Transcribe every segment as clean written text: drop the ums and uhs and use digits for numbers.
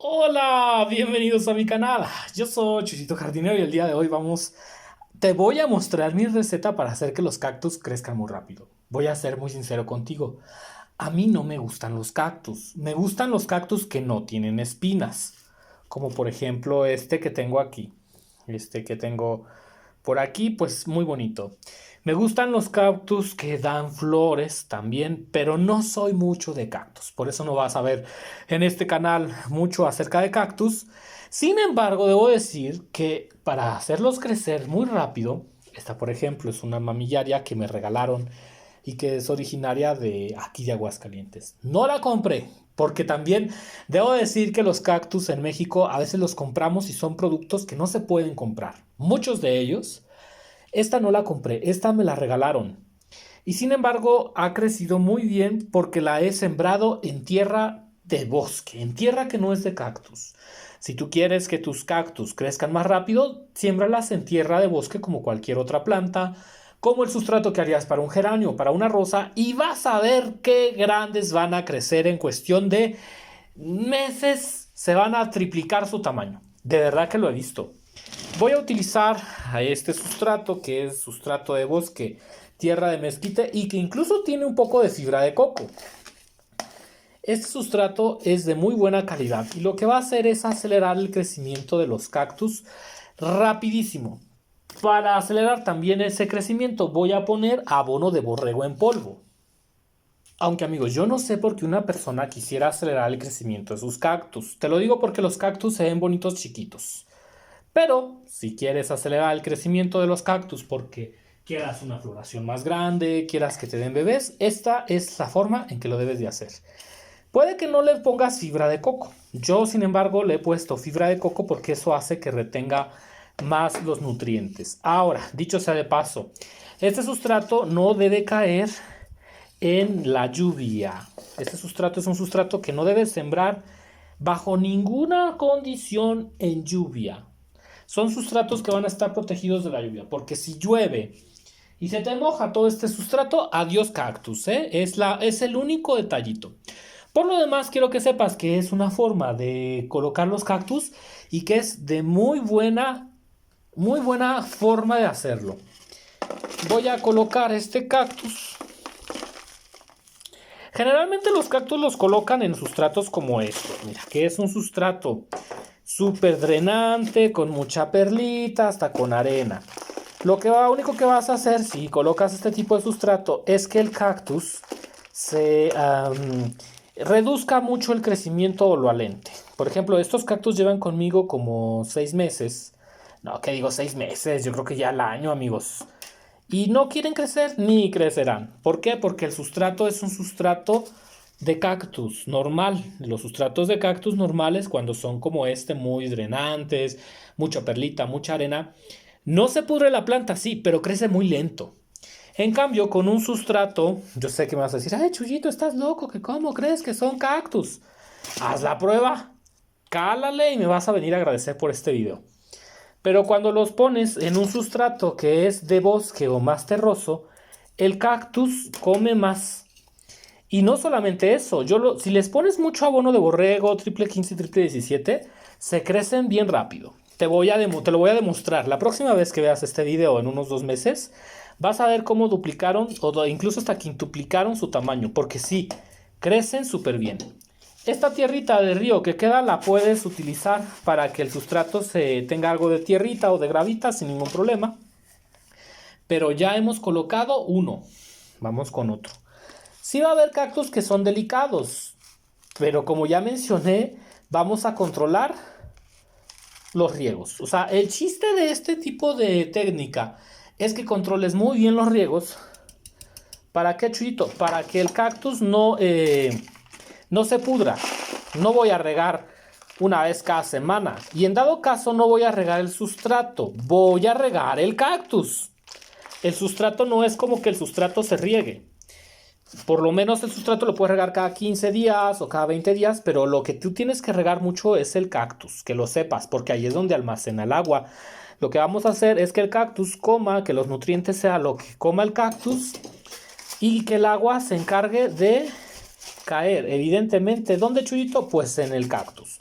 Hola, bienvenidos a mi canal. Yo soy Chuchito Jardinero y el día de hoy te voy a mostrar mi receta para hacer que los cactus crezcan muy rápido. Voy a ser muy sincero contigo. A mí no me gustan los cactus. Me gustan los cactus que no tienen espinas. Como por ejemplo este que tengo aquí. Este que tengo por aquí, pues muy bonito. Me gustan los cactus que dan flores también, pero no soy mucho de cactus. Por eso no vas a ver en este canal mucho acerca de cactus. Sin embargo, debo decir que para hacerlos crecer muy rápido, esta por ejemplo es una mamillaria que me regalaron y que es originaria de aquí de Aguascalientes. No la compré, porque también debo decir que los cactus en México a veces los compramos y son productos que no se pueden comprar. Muchos de ellos. Esta no la compré, esta me la regalaron. Y sin embargo ha crecido muy bien porque la he sembrado en tierra de bosque, en tierra que no es de cactus. Si tú quieres que tus cactus crezcan más rápido, siémbralas en tierra de bosque como cualquier otra planta, como el sustrato que harías para un geranio o para una rosa, y vas a ver qué grandes van a crecer en cuestión de meses, se van a triplicar su tamaño. De verdad que lo he visto. Voy a utilizar a este sustrato que es sustrato de bosque, tierra de mezquite y que incluso tiene un poco de fibra de coco. Este sustrato es de muy buena calidad y lo que va a hacer es acelerar el crecimiento de los cactus rapidísimo. Para acelerar también ese crecimiento voy a poner abono de borrego en polvo. Aunque amigos, yo no sé por qué una persona quisiera acelerar el crecimiento de sus cactus. Te lo digo porque los cactus se ven bonitos chiquitos. Pero si quieres acelerar el crecimiento de los cactus porque quieras una floración más grande, quieras que te den bebés, esta es la forma en que lo debes de hacer. Puede que no le pongas fibra de coco. Yo, sin embargo, le he puesto fibra de coco porque eso hace que retenga más los nutrientes. Ahora, dicho sea de paso, este sustrato no debe caer en la lluvia. Este sustrato es un sustrato que no debes sembrar bajo ninguna condición en lluvia. Son sustratos que van a estar protegidos de la lluvia, porque si llueve y se te moja todo este sustrato, adiós cactus, ¿eh? Es el único detallito. Por lo demás, quiero que sepas que es una forma de colocar los cactus y que es de muy buena forma de hacerlo. Voy a colocar este cactus. Generalmente los cactus los colocan en sustratos como estos, mira, que es un sustrato súper drenante, con mucha perlita, hasta con arena. Único que vas a hacer si colocas este tipo de sustrato es que el cactus se reduzca mucho el crecimiento o lo alente. Por ejemplo, estos cactus llevan conmigo como 6 meses. No, ¿qué digo 6 meses? Yo creo que ya al año, amigos. Y no quieren crecer ni crecerán. ¿Por qué? Porque el sustrato es un sustrato de cactus normal. Los sustratos de cactus normales, cuando son como este, muy drenantes, mucha perlita, mucha arena, no se pudre la planta, sí, pero crece muy lento. En cambio, con un sustrato, yo sé que me vas a decir, ay, Chuyito, estás loco, que cómo crees que son cactus. Haz la prueba, cálale y me vas a venir a agradecer por este video. Pero cuando los pones en un sustrato que es de bosque o más terroso, el cactus come más. Y no solamente eso, si les pones mucho abono de borrego, triple 15 y triple 17, se crecen bien rápido. Te lo voy a demostrar. La próxima vez que veas este video en unos 2 meses, vas a ver cómo duplicaron o incluso hasta quintuplicaron su tamaño. Porque sí, crecen súper bien. Esta tierrita de río que queda la puedes utilizar para que el sustrato tenga algo de tierrita o de gravita sin ningún problema. Pero ya hemos colocado uno. Vamos con otro. Sí va a haber cactus que son delicados, pero como ya mencioné, vamos a controlar los riegos. O sea, el chiste de este tipo de técnica es que controles muy bien los riegos. ¿Para qué, Chuyito? Para que el cactus no se pudra. No voy a regar una vez cada semana. Y en dado caso no voy a regar el sustrato. Voy a regar el cactus. El sustrato no es como que el sustrato se riegue. Por lo menos el sustrato lo puedes regar cada 15 días o cada 20 días, pero lo que tú tienes que regar mucho es el cactus, que lo sepas, porque ahí es donde almacena el agua. Lo que vamos a hacer es que el cactus coma, que los nutrientes sea lo que coma el cactus y que el agua se encargue de caer, evidentemente, ¿dónde, Chuyito? Pues en el cactus.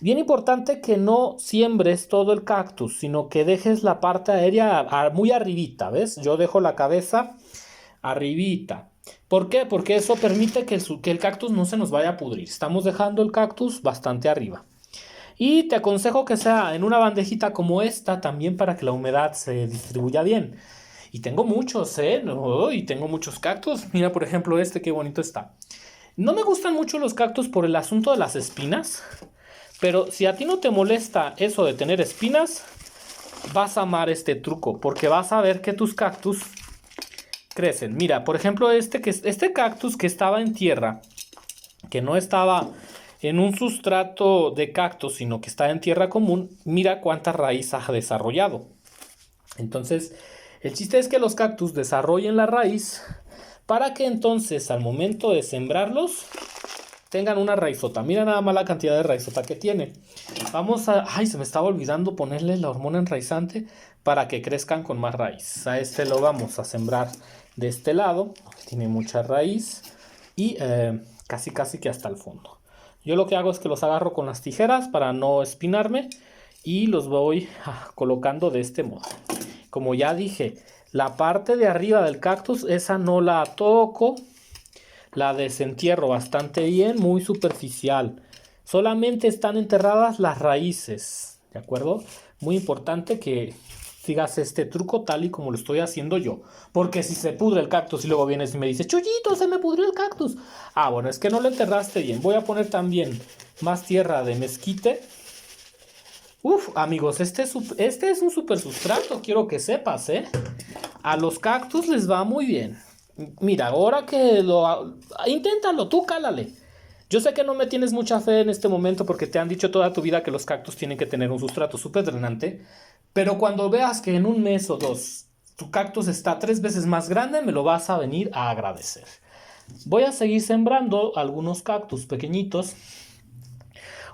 Bien importante que no siembres todo el cactus, sino que dejes la parte aérea muy arribita, ¿ves? Yo dejo la cabeza arribita. ¿Por qué? Porque eso permite que el cactus no se nos vaya a pudrir. Estamos dejando el cactus bastante arriba. Y te aconsejo que sea en una bandejita como esta también para que la humedad se distribuya bien. Y tengo muchos, ¿eh? Y tengo muchos cactus. Mira, por ejemplo, este, qué bonito está. No me gustan mucho los cactus por el asunto de las espinas. Pero si a ti no te molesta eso de tener espinas, vas a amar este truco. Porque vas a ver que tus cactus crecen. Mira, por ejemplo, este cactus que estaba en tierra, que no estaba en un sustrato de cactus, sino que está en tierra común, mira cuánta raíz ha desarrollado. Entonces, el chiste es que los cactus desarrollen la raíz para que entonces al momento de sembrarlos tengan una raizota. Mira nada más la cantidad de raizota que tiene. Vamos a... Ay, se me estaba olvidando ponerle la hormona enraizante para que crezcan con más raíz. A este lo vamos a sembrar de este lado, que tiene mucha raíz, y casi que hasta el fondo. Yo lo que hago es que los agarro con las tijeras para no espinarme y los voy colocando de este modo. Como ya dije, la parte de arriba del cactus, esa no la toco, la desentierro bastante bien, muy superficial. Solamente están enterradas las raíces, ¿de acuerdo? Muy importante que sigas este truco tal y como lo estoy haciendo yo. Porque si se pudre el cactus y luego vienes y me dices, Chuyito, se me pudrió el cactus. Ah, bueno, es que no lo enterraste bien. Voy a poner también más tierra de mezquite. Uf, amigos, este es un super sustrato, quiero que sepas, ¿eh? A los cactus les va muy bien. Mira, ahora que inténtalo, tú cálale. Yo sé que no me tienes mucha fe en este momento porque te han dicho toda tu vida que los cactus tienen que tener un sustrato súper drenante. Pero cuando veas que en un mes o dos tu cactus está 3 veces más grande, me lo vas a venir a agradecer. Voy a seguir sembrando algunos cactus pequeñitos.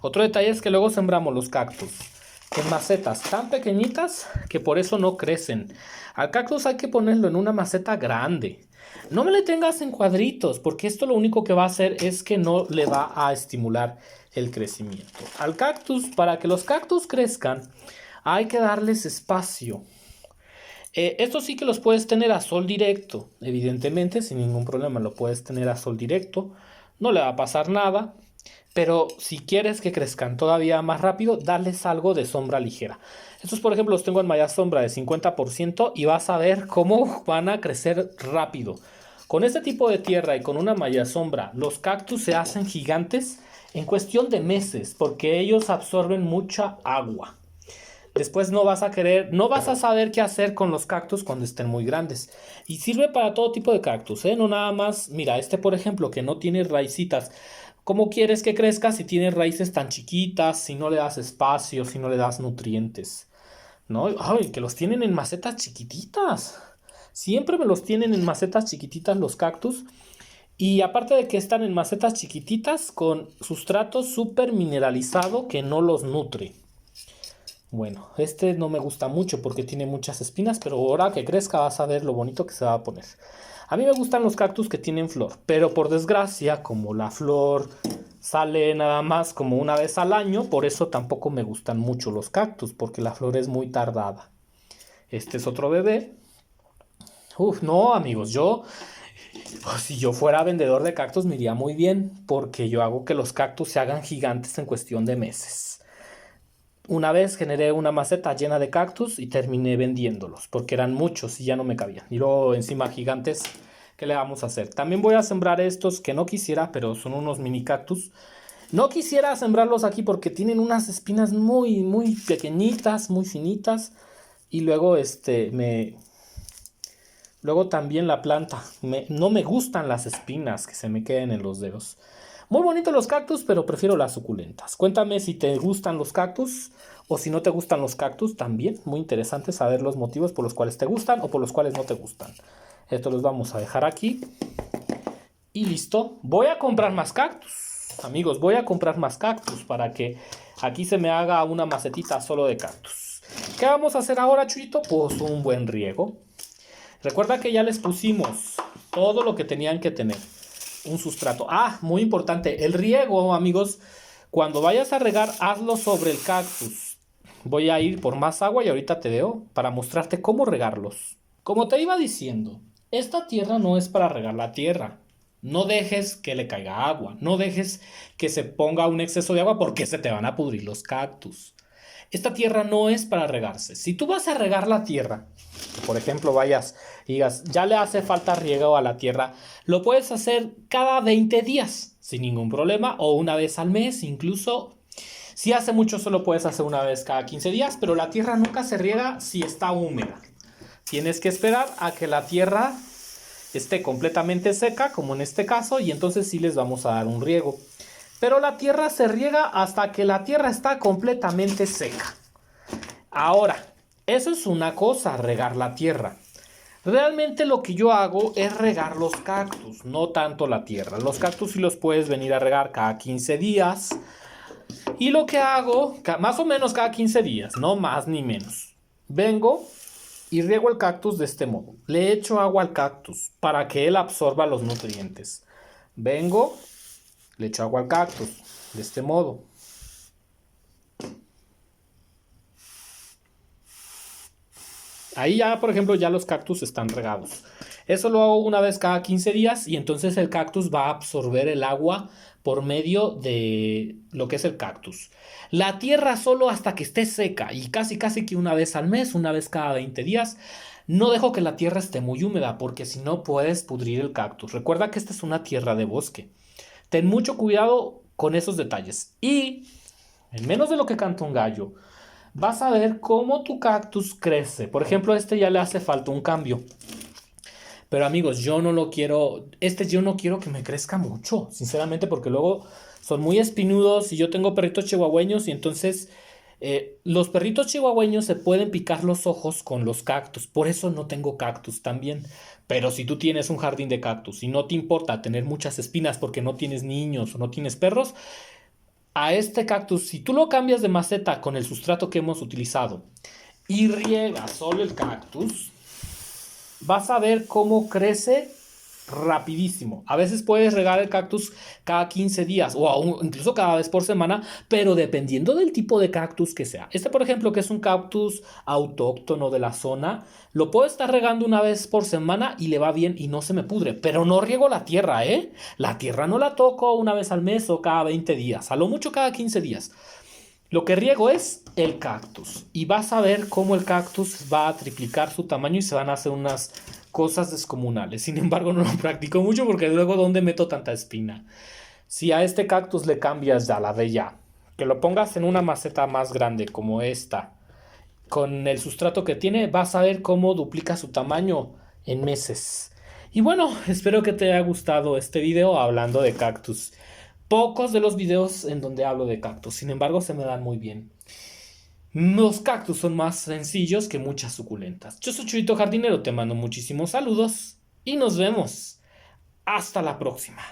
Otro detalle es que luego sembramos los cactus en macetas tan pequeñitas que por eso no crecen. Al cactus hay que ponerlo en una maceta grande. No me le tengas en cuadritos, porque esto lo único que va a hacer es que no le va a estimular el crecimiento. Al cactus, para que los cactus crezcan, hay que darles espacio. Estos sí que los puedes tener a sol directo, evidentemente, sin ningún problema lo puedes tener a sol directo. No le va a pasar nada, pero si quieres que crezcan todavía más rápido, darles algo de sombra ligera. Estos, por ejemplo, los tengo en malla sombra de 50% y vas a ver cómo van a crecer rápido. Con este tipo de tierra y con una malla sombra, los cactus se hacen gigantes en cuestión de meses porque ellos absorben mucha agua. Después no vas a saber qué hacer con los cactus cuando estén muy grandes. Y sirve para todo tipo de cactus, ¿eh? No nada más, mira, este por ejemplo que no tiene raicitas. ¿Cómo quieres que crezca si tiene raíces tan chiquitas, si no le das espacio, si no le das nutrientes? ¿No? Ay, que los tienen en macetas chiquititas. Siempre me los tienen en macetas chiquititas los cactus. Y aparte de que están en macetas chiquititas con sustrato súper mineralizado que no los nutre. Bueno, este no me gusta mucho porque tiene muchas espinas, pero ahora que crezca vas a ver lo bonito que se va a poner. A mí me gustan los cactus que tienen flor, pero por desgracia, como la flor sale nada más como una vez al año, por eso tampoco me gustan mucho los cactus, porque la flor es muy tardada. Este es otro bebé. Uf, no, amigos, si yo fuera vendedor de cactus me iría muy bien, porque yo hago que los cactus se hagan gigantes en cuestión de meses. Una vez generé una maceta llena de cactus y terminé vendiéndolos, porque eran muchos y ya no me cabían. Y luego encima gigantes, ¿qué le vamos a hacer? También voy a sembrar estos que no quisiera, pero son unos mini cactus. No quisiera sembrarlos aquí porque tienen unas espinas muy, muy pequeñitas, muy finitas. Y luego luego también la planta. No me gustan las espinas que se me queden en los dedos. Muy bonitos los cactus, pero prefiero las suculentas. Cuéntame si te gustan los cactus o si no te gustan los cactus también. Muy interesante saber los motivos por los cuales te gustan o por los cuales no te gustan. Esto los vamos a dejar aquí. Y listo. Voy a comprar más cactus. Amigos, voy a comprar más cactus para que aquí se me haga una macetita solo de cactus. ¿Qué vamos a hacer ahora, Chuyito? Pues un buen riego. Recuerda que ya les pusimos todo lo que tenían que tener. un sustrato. Ah, muy importante, el riego, amigos. Cuando vayas a regar, hazlo sobre el cactus. Voy a ir por más agua y ahorita te veo para mostrarte cómo regarlos. Como te iba diciendo, esta tierra no es para regar la tierra. No dejes que le caiga agua. No dejes que se ponga un exceso de agua porque se te van a pudrir los cactus. Esta tierra no es para regarse. Si tú vas a regar la tierra, por ejemplo, vayas y digas, ya le hace falta riego a la tierra, lo puedes hacer cada 20 días sin ningún problema o una vez al mes, incluso si hace mucho solo puedes hacer una vez cada 15 días, pero la tierra nunca se riega si está húmeda. Tienes que esperar a que la tierra esté completamente seca, como en este caso, y entonces sí les vamos a dar un riego. Pero la tierra se riega hasta que la tierra está completamente seca. Ahora, eso es una cosa, regar la tierra. Realmente lo que yo hago es regar los cactus, no tanto la tierra. Los cactus sí los puedes venir a regar cada 15 días. Y lo que hago, más o menos cada 15 días, no más ni menos. Vengo y riego el cactus de este modo. Le echo agua al cactus para que él absorba los nutrientes. Vengo, le echo agua al cactus de este modo. Ahí ya, por ejemplo, ya los cactus están regados. Eso lo hago una vez cada 15 días y entonces el cactus va a absorber el agua por medio de lo que es el cactus. La tierra solo hasta que esté seca y casi que una vez al mes, una vez cada 20 días. No dejo que la tierra esté muy húmeda porque si no puedes pudrir el cactus. Recuerda que esta es una tierra de bosque. Ten mucho cuidado con esos detalles. Y, en menos de lo que canta un gallo, vas a ver cómo tu cactus crece. Por ejemplo, a este ya le hace falta un cambio. Pero amigos, yo no quiero que me crezca mucho, sinceramente, porque luego son muy espinudos y yo tengo perritos chihuahueños y entonces los perritos chihuahueños se pueden picar los ojos con los cactus. Por eso no tengo cactus también. Pero si tú tienes un jardín de cactus y no te importa tener muchas espinas porque no tienes niños o no tienes perros, a este cactus, si tú lo cambias de maceta con el sustrato que hemos utilizado y riegas solo el cactus, vas a ver cómo crece rapidísimo. A veces puedes regar el cactus cada 15 días o incluso cada vez por semana, pero dependiendo del tipo de cactus que sea. Este, por ejemplo, que es un cactus autóctono de la zona, lo puedo estar regando una vez por semana y le va bien y no se me pudre. Pero no riego la tierra, ¿eh? La tierra no la toco una vez al mes o cada 20 días, a lo mucho cada 15 días. Lo que riego es el cactus y vas a ver cómo el cactus va a triplicar su tamaño y se van a hacer unas cosas descomunales. Sin embargo, no lo practico mucho porque luego ¿dónde meto tanta espina? Si a este cactus le cambias ya la de ya, que lo pongas en una maceta más grande como esta, con el sustrato que tiene, vas a ver cómo duplica su tamaño en meses. Y bueno, espero que te haya gustado este video hablando de cactus. Pocos de los videos en donde hablo de cactus, sin embargo, se me dan muy bien. Los cactus son más sencillos que muchas suculentas. Yo soy Chuyito Jardinero, te mando muchísimos saludos y nos vemos. Hasta la próxima.